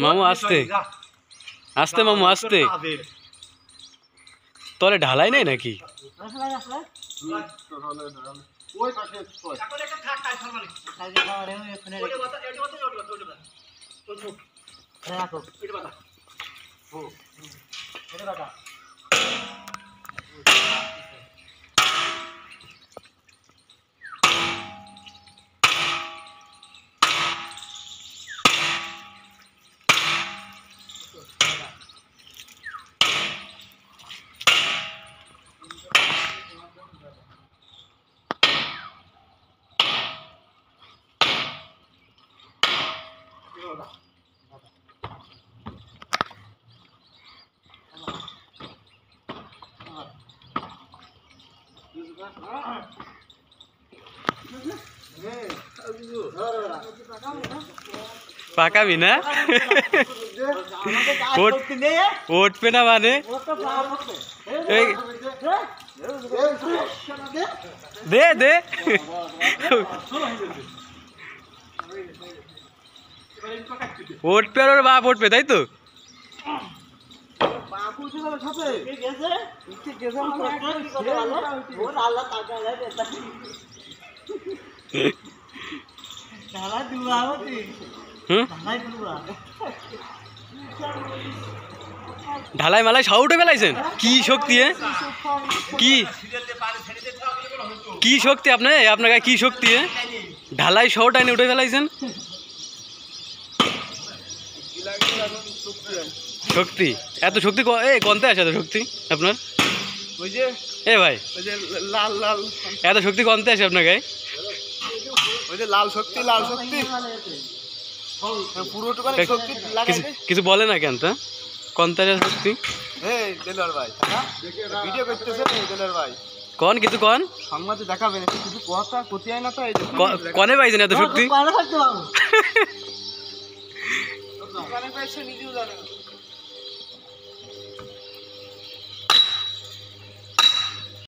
মামু আস্তে আস্তে, মামু আস্তে। তলে ঢালাই নাই নাকি? পাকাবি না? উঠবে না মানে? দে দে, উঠবে আর ওর বাপ উঠবে, তাই তো? ঢালাই মালাই সব উঠে ফেলাইছেন? কি শক্তি! কি শক্তি আপনার গায়ে, কি শক্তি! ঢালাই সহ টাইনে উঠে ফেলাইছেন। শক্তি, এত শক্তি কোনতে আসে? এত শক্তি আপনার এ ভাই, লাল লাল এত শক্তি কোনতে আসে আপনার গায়ে? লাল শক্তি, লাল শক্তি কিছু বলে না কেন? তা কোনতে শক্তি? ভিডিও করতেছে ভাই, কোন কিছু কোন সংবাদে দেখাবেন, কিছু কথা করতে হয় না তো। কনে পাইছেন এত শক্তি? নিজেও জানে।